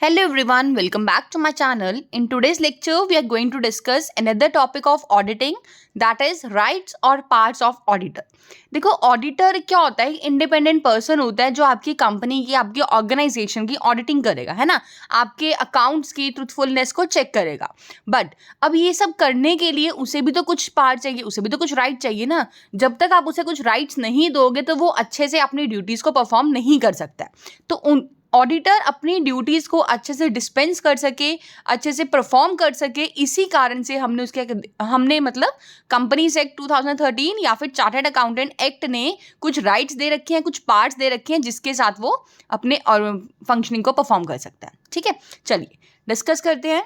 Hello everyone, welcome back to my channel. In today's lecture, we are going to discuss another topic of auditing, that is rights और parts of auditor. देखो auditor क्या होता है, independent person होता है जो आपकी company की, आपकी ऑर्गेनाइजेशन की ऑडिटिंग करेगा, है ना, आपके अकाउंट्स की ट्रूथफुलनेस को चेक करेगा. बट अब ये सब करने के लिए उसे भी तो कुछ पार्ट चाहिए, उसे भी तो कुछ राइट चाहिए ना. जब तक आप उसे कुछ राइट्स नहीं दोगे तो वो अच्छे से अपनी ड्यूटीज को परफॉर्म नहीं कर सकता है. तो ऑडिटर अपनी ड्यूटीज़ को अच्छे से डिस्पेंस कर सके, अच्छे से परफॉर्म कर सके, इसी कारण से हमने मतलब कंपनीज एक्ट 2013 या फिर चार्टर्ड अकाउंटेंट एक्ट ने कुछ राइट्स दे रखे हैं, कुछ पार्ट्स दे रखे हैं जिसके साथ वो अपने और फंक्शनिंग को परफॉर्म कर सकता है. ठीक है, चलिए डिस्कस करते हैं.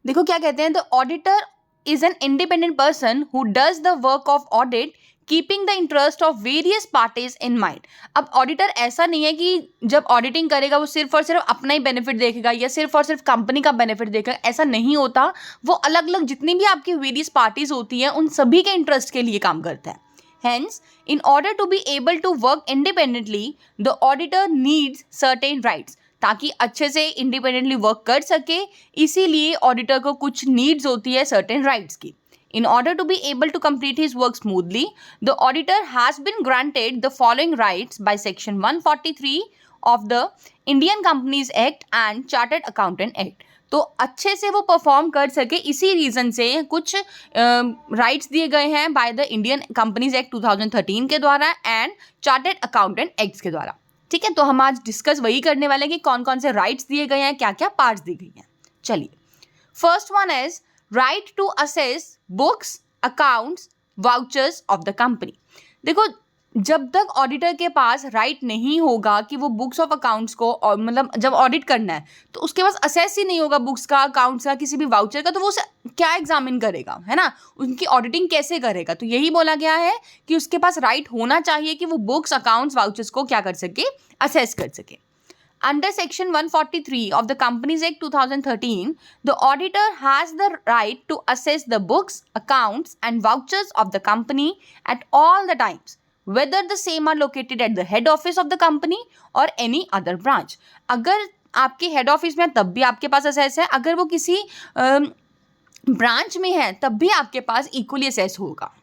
देखो क्या कहते हैं, the auditor is an independent person who does the work of audit keeping the interest of various parties in mind. अब ऑडिटर ऐसा नहीं है कि जब ऑडिटिंग करेगा वो सिर्फ और सिर्फ अपना ही बेनिफिट देखेगा या सिर्फ और सिर्फ कंपनी का बेनिफिट देखेगा, ऐसा नहीं होता. वो अलग अलग जितनी भी आपकी वेरियस पार्टीज होती हैं उन सभी के इंटरेस्ट के लिए काम करता है. Hence, in order to be able to work independently, the auditor needs certain rights. ताकि अच्छे से इंडिपेंडेंटली वर्क कर सके, इसीलिए ऑडिटर को कुछ नीड्स होती है सर्टेन राइट्स की. In order to be able to complete his work smoothly, the auditor has been granted the following rights by Section 143 of the Indian Companies Act and Chartered Accountant Act. तो अच्छे से वो perform कर सके, इसी reason से कुछ rights दिए गए हैं by the Indian companies act 2013 के द्वारा एंड चार्टर्ड अकाउंटेंट एक्ट्स के द्वारा. ठीक है, तो हम आज डिस्कस वही करने वाले हैं कि कौन कौन से राइट्स दिए गए हैं, क्या क्या पार्ट्स दी गई हैं. चलिए, first one is right to assess books, accounts, vouchers of the company. देखो, जब तक ऑडिटर के पास राइट नहीं होगा कि वो बुक्स ऑफ अकाउंट्स को, और मतलब जब ऑडिट करना है तो उसके पास असेस ही नहीं होगा बुक्स का, अकाउंट्स का, किसी भी वाउचर का, तो वो उसे क्या एग्जामिन करेगा, है ना, उनकी ऑडिटिंग कैसे करेगा. तो यही बोला गया है कि उसके पास राइट होना चाहिए कि वो बुक्स, अकाउंट्स, वाउचर्स को क्या कर सके, असेस कर सके. Under Section 143 of the Companies Act 2013, the auditor has the right to assess the books, accounts, and vouchers of the company at all the times, whether the same are located at the head office of the company or any other branch. अगर आपके head office में तब भी आपके पास assess है, अगर वो किसी ब्रांच में है तब भी आपके पास इक्वली असेस होगा.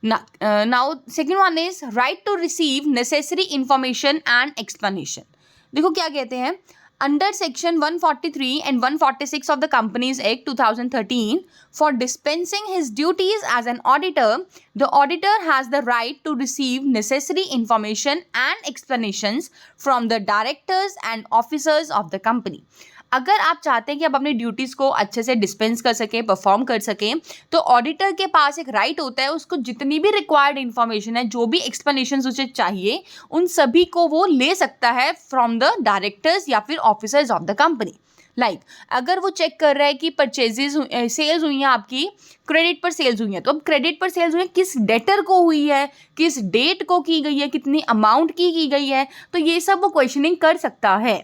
Now, second one is right to receive necessary information and explanation. देखो क्या कहते हैं, under section 143 and 146 of the companies act 2013 for dispensing his duties as an auditor, the auditor has the right to receive necessary information and explanations from the directors and officers of the company. अगर आप चाहते हैं कि आप अपनी duties को अच्छे से डिस्पेंस कर सकें, परफॉर्म कर सकें, तो ऑडिटर के पास एक राइट होता है, उसको जितनी भी रिक्वायर्ड इन्फॉर्मेशन है, जो भी एक्सप्लेनेशन उसे चाहिए, उन सभी को वो ले सकता है फ्रॉम द डायरेक्टर्स या फिर officers of the company. Like अगर वो चेक कर रहा है कि परचेजेज सेल्स हुई हैं, आपकी क्रेडिट पर सेल्स हुई हैं, तो अब क्रेडिट पर सेल्स हुई हैं, किस डेटर को हुई है, किस डेट को की गई है, कितनी अमाउंट की गई है, तो ये सब वो क्वेश्चनिंग कर सकता है.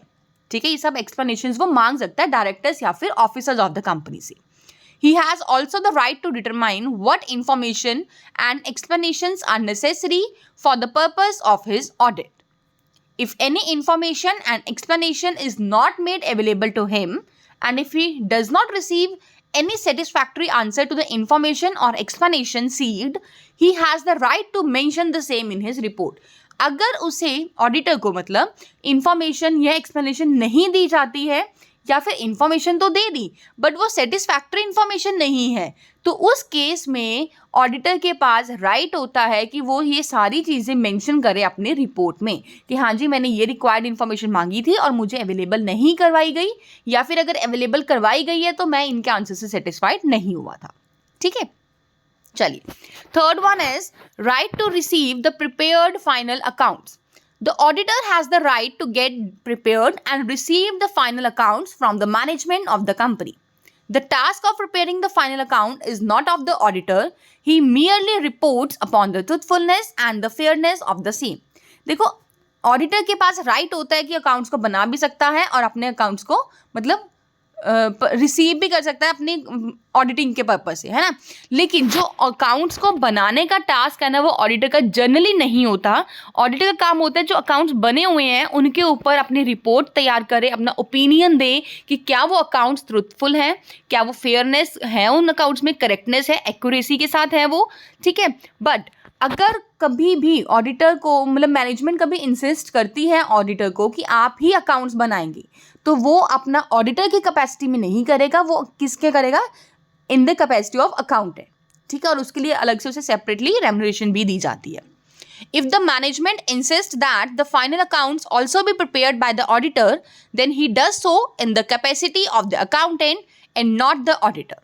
ठीक है, ये सब एक्सप्लेनेशंस वो मांग सकता है डायरेक्टर्स या फिर ऑफिसर्स ऑफ द कंपनी से. He has also the right to determine what information and explanations are necessary for the purpose of his audit. If any information and explanation is not made available to him, and if he does not receive any satisfactory answer to the information or explanation seeked, he has the right to mention the same in his report. अगर उसे auditor को मतलब information या explanation नहीं दी जाती है, या फिर इंफॉर्मेशन तो दे दी बट वो सेटिस्फैक्ट्री इंफॉर्मेशन नहीं है, तो उस केस में ऑडिटर के पास राइट होता है कि वो ये सारी चीज़ें मेंशन करे अपने रिपोर्ट में कि हाँ जी, मैंने ये रिक्वायर्ड इन्फॉर्मेशन मांगी थी और मुझे अवेलेबल नहीं करवाई गई, या फिर अगर अवेलेबल करवाई गई है तो मैं इनके आंसर से सेटिस्फाइड नहीं हुआ था. ठीक है, चलिए, third one is right to receive the prepared final accounts. The auditor has the right to get prepared and receive the final accounts from the management of the company. The task of preparing the final account is not of the auditor. He merely reports upon the truthfulness and the fairness of the same. देखो, auditor के पास right होता है कि accounts को बना भी सकता है और अपने अकाउंट्स को मतलब रिसीव भी कर सकता है अपनी ऑडिटिंग के पर्पज से, है ना। लेकिन जो अकाउंट्स को बनाने का टास्क है ना, वो ऑडिटर का जनरली नहीं होता। ऑडिटर का काम होता है जो अकाउंट्स बने हुए हैं उनके ऊपर अपनी रिपोर्ट तैयार करे, अपना ओपिनियन दे कि क्या वो अकाउंट्स ट्रुथफुल हैं, क्या वो फेयरनेस है, उन अकाउंट्स में करेक्टनेस है, एक्यूरेसी के साथ है वो, ठीक है। बट अगर कभी भी ऑडिटर को मतलब मैनेजमेंट कभी इंसिस्ट करती है ऑडिटर को कि आप ही अकाउंट्स बनाएंगे, तो वो अपना ऑडिटर की कैपेसिटी में नहीं करेगा, वो किसके करेगा, in the capacity of accountant, ठीक है। और उसके लिए अलग से उसे सेपरेटली रेम्युनरेशन भी दी जाती है। If the management insists that the final accounts also be prepared by the auditor, then he does so in the capacity of the accountant and not the auditor.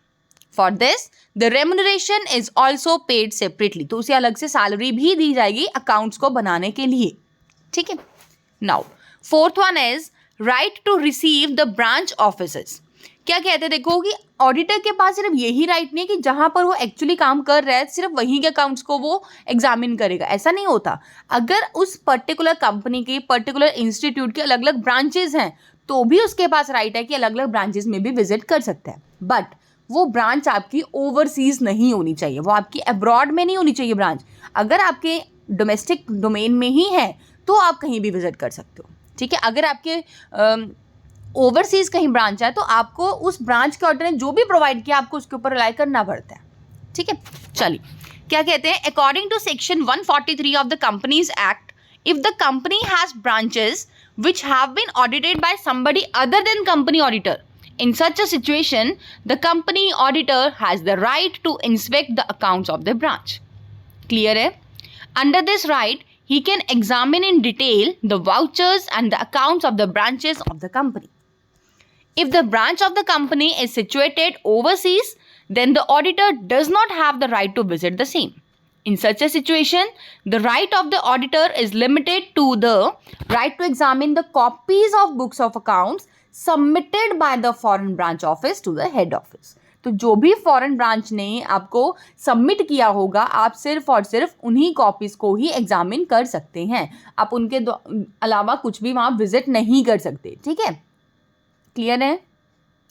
For this, the remuneration is also paid separately. तो उसे अलग से salary भी दी जाएगी accounts को बनाने के लिए, ठीक है। Now, fourth one is right to receive the branch offices. क्या कहते हैं, देखो कि ऑडिटर के पास सिर्फ यही राइट नहीं है कि जहां पर वो एक्चुअली काम कर रहा है सिर्फ वहीं के अकाउंट्स को वो एग्जामिन करेगा, ऐसा नहीं होता। अगर उस पर्टिकुलर कंपनी के पर्टिकुलर इंस्टीट्यूट के अलग अलग ब्रांचेस हैं तो भी उसके पास राइट है कि अलग अलग ब्रांचेस में भी विजिट कर सकता है। बट वो ब्रांच आपकी ओवरसीज नहीं होनी चाहिए, वो आपकी अब्रॉड में नहीं होनी चाहिए ब्रांच। अगर आपके डोमेस्टिक डोमेन में ही है तो आप कहीं भी विजिट कर सकते हो, ठीक है। अगर आपके ओवरसीज कहीं ब्रांच है तो आपको उस ब्रांच के ऑर्डर ने जो भी प्रोवाइड किया आपको उसके ऊपर रिलाई करना पड़ता है, ठीक है। चलिए क्या कहते हैं, according to section 143 of the companies act, if the company has branches which have been audited by somebody other than company auditor, in such a situation the company auditor has the right to inspect the accounts of the branch. Clear है? Under this right he can examine in detail the vouchers and the accounts of the branches of the company. If the branch of the company is situated overseas, then the auditor does not have the right to visit the same. In such a situation, the right of the auditor is limited to the right to examine the copies of books of accounts submitted by the foreign branch office to the head office. तो जो भी foreign branch ने आपको submit किया होगा आप सिर्फ और सिर्फ उन्हीं कॉपीज को ही एग्जामिन कर सकते हैं, आप उनके अलावा कुछ भी वहाँ विजिट नहीं कर सकते, ठीक है। क्लियर है?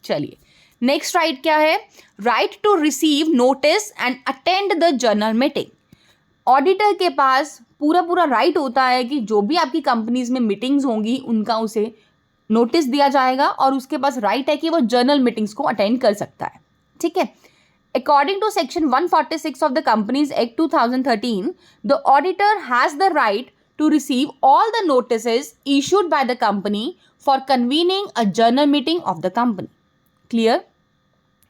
चलिए नेक्स्ट राइट क्या है, right to receive notice and attend the general meeting. Auditor के पास पूरा राइट होता है कि जो भी आपकी कंपनीज में मीटिंग्स होंगी उनका उसे नोटिस दिया जाएगा और उसके पास राइट है कि वो जर्नल मीटिंग्स को अटेंड कर सकता है, ठीक है। According to section 146 of the companies act 2013, the auditor has the right to receive all the notices issued by the company for convening a general meeting of the company. Clear?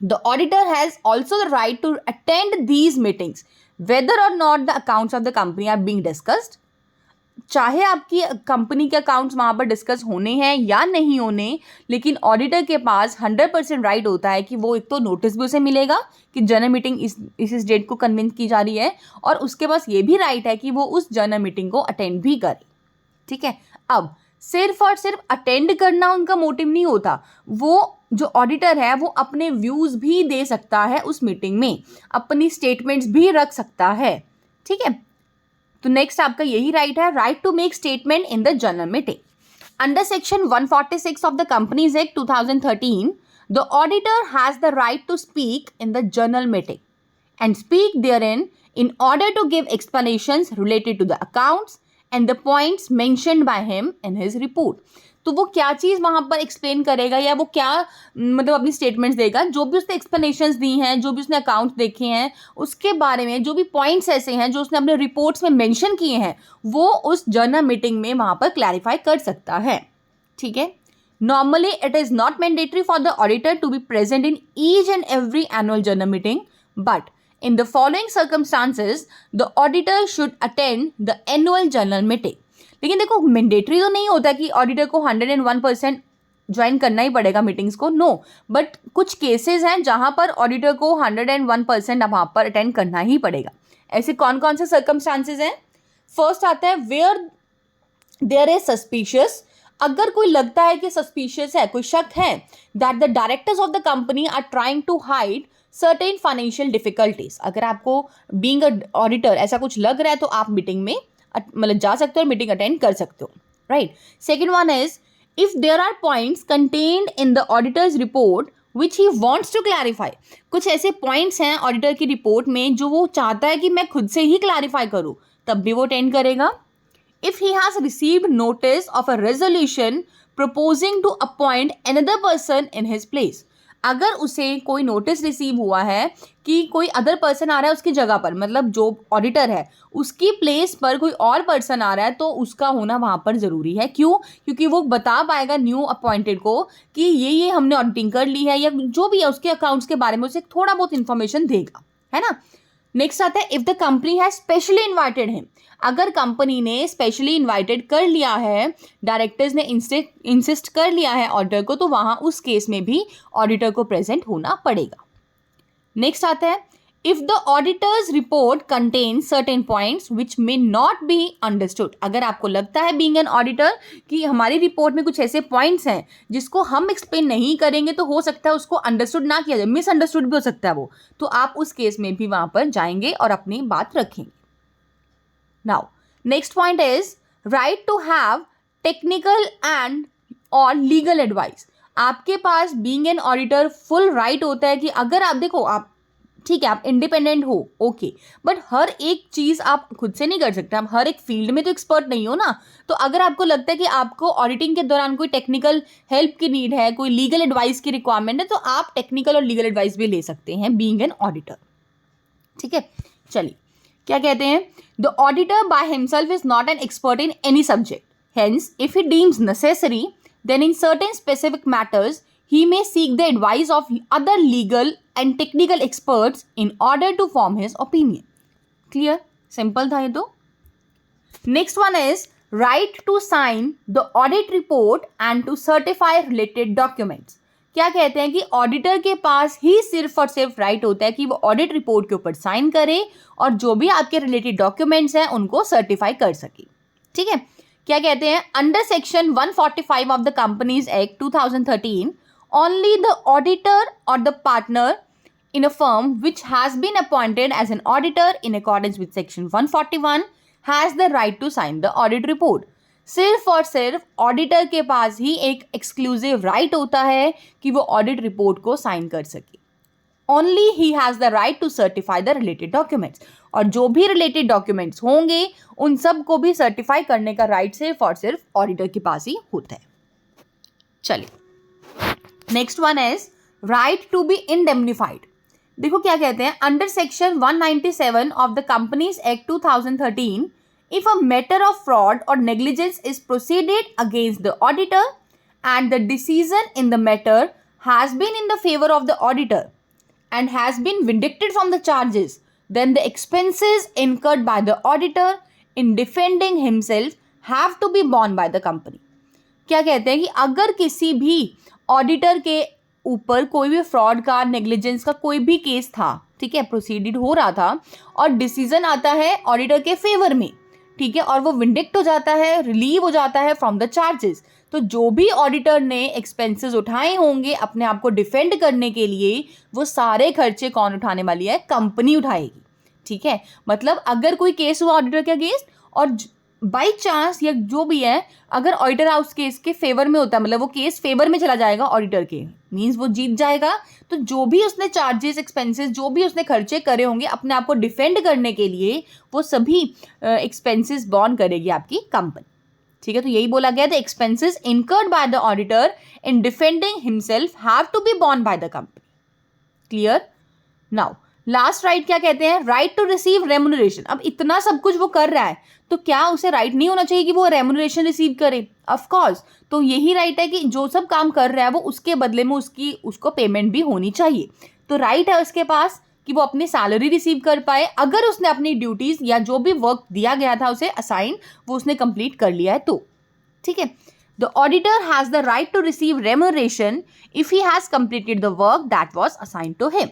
The auditor has also the right to attend these meetings whether or not the accounts of the company are being discussed. चाहे आपकी company के accounts वहाँ पर discuss होने हैं या नहीं होने, लेकिन ऑडिटर के पास 100% राइट होता है कि वो एक तो नोटिस भी उसे मिलेगा कि जनरल मीटिंग इस डेट को कन्विंस की जा रही है और उसके पास ये भी राइट है कि वो उस जनरल मीटिंग को अटेंड भी करे, ठीक है। अब सिर्फ और सिर्फ अटेंड करना उनका मोटिव नहीं होता, वो जो ऑडिटर है वो अपने व्यूज़ भी दे सकता है उस मीटिंग में, अपनी स्टेटमेंट्स भी रख सकता है, ठीक है। तो नेक्स्ट आपका यही राइट है, right to make statement in the general meeting. Under section 146 of the companies act 2013, the auditor has the right to speak in the general meeting and speak therein in order to give explanations related to the accounts and the points mentioned by him in his report. तो वो क्या चीज़ वहाँ पर explain करेगा या वो क्या मतलब अपनी स्टेटमेंट्स देगा, जो भी उसने एक्सप्लेनेशंस दी हैं, जो भी उसने अकाउंट्स देखे हैं उसके बारे में, जो भी पॉइंट्स ऐसे हैं जो उसने अपने रिपोर्ट्स में मेंशन किए हैं, वो उस जर्नल मीटिंग में वहाँ पर क्लैरिफाई कर सकता है, ठीक है। Normally, it is not mandatory for the auditor to be present in each and every annual journal meeting, but in the following circumstances, the auditor should attend the annual journal meeting. लेकिन देखो mandatory तो नहीं होता कि auditor को 101% join करना ही पड़ेगा meetings को, नो, बट कुछ केसेस हैं जहां पर ऑडिटर को 101% वहां पर अटेंड करना ही पड़ेगा। ऐसे कौन कौन से सर्कमस्टांसेस हैं? फर्स्ट आता है वेयर देयर इज सस्पिशियस, अगर कोई लगता है कि सस्पिशियस है, कोई शक है, that the directors of the company are trying to hide certain financial difficulties. अगर आपको बीइंग अ ऑडिटर ऐसा कुछ लग रहा है तो आप मीटिंग में मतलब जा सकते हो और मीटिंग अटेंड कर सकते हो, right. Second one is if there are points contained in the auditor's report which he wants to clarify. कुछ ऐसे points हैं ऑडिटर की रिपोर्ट में जो वो चाहता है कि मैं खुद से ही क्लैरिफाई करूँ, तब भी वो अटेंड करेगा. If he has received notice of a resolution proposing to appoint another person in his place, अगर उसे कोई नोटिस रिसीव हुआ है कि कोई अदर पर्सन आ रहा है उसकी जगह पर, मतलब जो ऑडिटर है उसकी प्लेस पर कोई और पर्सन आ रहा है, तो उसका होना वहाँ पर ज़रूरी है. क्यों? क्योंकि वो बता पाएगा न्यू अपॉइंटेड को कि ये हमने ऑडिटिंग कर ली है, या जो भी है उसके अकाउंट्स के बारे में उसे थोड़ा बहुत इन्फॉर्मेशन देगा, है ना. नेक्स्ट आता है, if the company has specially invited him. अगर कंपनी ने स्पेशली इन्वाइटेड कर लिया है, डायरेक्टर्स ने इंसिस्ट कर लिया है ऑडिटर को, तो वहाँ उस केस में भी ऑडिटर को प्रेजेंट होना पड़ेगा. नेक्स्ट आता है, if the auditors report contain certain points which may not be understood. अगर आपको लगता है बीइंग एन ऑडिटर कि हमारी रिपोर्ट में कुछ ऐसे पॉइंट्स हैं जिसको हम एक्सप्लेन नहीं करेंगे, तो हो सकता है उसको अंडरस्टूड ना किया जाए, मिसअंडरस्टूड भी हो सकता है वो, तो आप उस केस में भी वहाँ पर जाएंगे और अपनी बात रखेंगे. Now, next point is right to have technical and or legal advice. आपके पास being an auditor full right होता है कि अगर आप देखो, आप ठीक है आप इंडिपेंडेंट हो, ओके, बट हर एक चीज़ आप खुद से नहीं कर सकते, आप हर एक फील्ड में तो एक्सपर्ट नहीं हो ना. तो अगर आपको लगता है कि आपको ऑडिटिंग के दौरान कोई टेक्निकल हेल्प की नीड है, कोई लीगल एडवाइस की रिक्वायरमेंट है, तो आप टेक्निकल और लीगल एडवाइस भी ले सकते हैं बीइंग एन ऑडिटर. ठीक है, चलिए क्या कहते हैं, the auditor by himself is not an expert in any subject. Hence if he deems necessary, then in certain specific matters he may seek the advice of other legal and technical experts in order to form his opinion. Clear? Simple था ये तो. Next one is right to sign the audit report and to certify related documents. क्या कहते हैं कि auditor के पास ही सिर्फ और सिर्फ राइट होता है कि वो ऑडिट रिपोर्ट के ऊपर साइन करे और जो भी आपके रिलेटेड डॉक्यूमेंट्स हैं उनको सर्टिफाई कर सके. ठीक है, क्या कहते हैं, under section 145 of the companies act 2013, only the auditor or the partner in a firm which has been appointed as an auditor in accordance with section 141 has the right to sign the audit report. सिर्फ और सिर्फ auditor के पास ही एक exclusive right होता है कि वो audit report को साइन कर सके. Only he has the right to certify the related documents. और जो भी रिलेटेड डॉक्यूमेंट्स होंगे उन सब को भी सर्टिफाई करने का राइट सिर्फ और सिर्फ ऑडिटर के पास ही होता है. चलिए, next one is right to be indemnified. देखो क्या कहते हैं, under section 197 of the companies act 2013, if a matter of fraud or negligence is proceeded against the auditor and the decision in the matter has been in the favor of the auditor and has been vindicted from the charges, then the expenses incurred by the auditor in defending himself have to be borne by the company. क्या कहते हैं कि अगर किसी भी auditor के ऊपर कोई भी फ्रॉड का, नेग्लिजेंस का कोई भी केस था, ठीक है, प्रोसीडेड हो रहा था और डिसीजन आता है ऑडिटर के फेवर में, ठीक है, और वो विंडिक्ट हो जाता है, रिलीव हो जाता है फ्रॉम द चार्जेस, तो जो भी ऑडिटर ने एक्सपेंसेस उठाए होंगे अपने आप को डिफेंड करने के लिए, वो सारे खर्चे कौन उठाने वाली है, कंपनी उठाएगी. ठीक है, मतलब अगर कोई केस हुआ ऑडिटर के अगेंस्ट और बाई चांस या जो भी है, अगर ऑडिटर हाउस केस के फेवर में होता है, मतलब वो केस फेवर में चला जाएगा ऑडिटर के, मीन्स वो जीत जाएगा, तो जो भी उसने चार्जेस, एक्सपेंसेस, जो भी उसने खर्चे करे होंगे अपने आप को डिफेंड करने के लिए, वो सभी एक्सपेंसेस बॉर्न करेगी आपकी कंपनी. ठीक है, तो यही बोला गया, the expenses incurred by the auditor in defending himself have to be borne by the company. Clear? Now last right क्या कहते हैं, राइट टू रिसीव रेम्यूनरेशन. अब इतना सब कुछ वो कर रहा है तो क्या उसे राइट नहीं होना चाहिए कि वो रेम्यूनरेशन रिसीव करे? Of course. तो यही राइट है कि जो सब काम कर रहा है वो उसके बदले में उसको पेमेंट भी होनी चाहिए. तो राइट है उसके पास कि वो अपनी सैलरी रिसीव कर पाए अगर उसने अपनी ड्यूटीज या जो भी वर्क दिया गया था उसे असाइन, वो उसने कंप्लीट कर लिया है तो. ठीक है, the auditor has the right to receive remuneration if he has completed the work that was assign to him.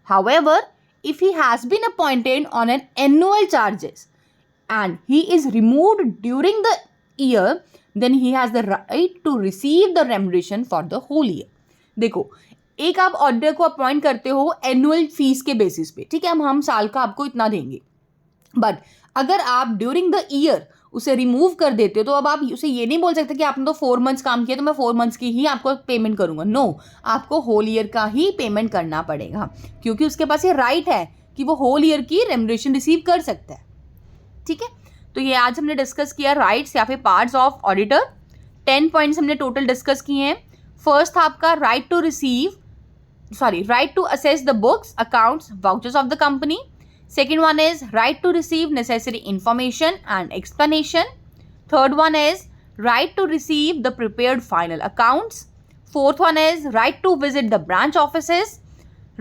However, if he has been appointed on an annual charges and he is removed during the year, then he has the right to receive the remuneration for the whole year. देखो, एक आप auditor को appoint करते हो annual fees के basis पे, ठीक है, हम साल का आपको इतना देंगे, बट अगर आप ड्यूरिंग द ईयर उसे रिमूव कर देते हो तो अब आप उसे ये नहीं बोल सकते कि आपने तो 4 मंथ्स काम किया तो मैं 4 मंथ्स की ही आपको पेमेंट करूंगा। नो, आपको होल ईयर का ही पेमेंट करना पड़ेगा, क्योंकि उसके पास ये राइट है कि वो होल ईयर की रेम्युनरेशन रिसीव कर सकता है। ठीक है, तो ये आज हमने डिस्कस किया राइट्स या फिर पार्ट्स ऑफ ऑडिटर। 10 पॉइंट्स हमने टोटल डिस्कस किए हैं। फर्स्ट था आपका right to assess the books, accounts, vouchers of the company. Second one is right to receive necessary information and explanation. Third one is right to receive the prepared final accounts. Fourth one is right to visit the branch offices.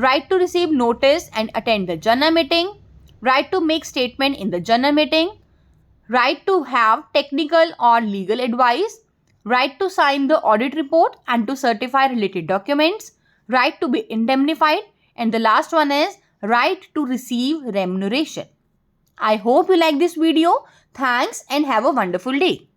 Right to receive notice and attend the journal meeting. Right to make statement in the journal meeting. Right to have technical or legal advice. Right to sign the audit report and to certify related documents. Right to be indemnified, and the last one is right to receive remuneration. I hope you like this video. Thanks and have a wonderful day.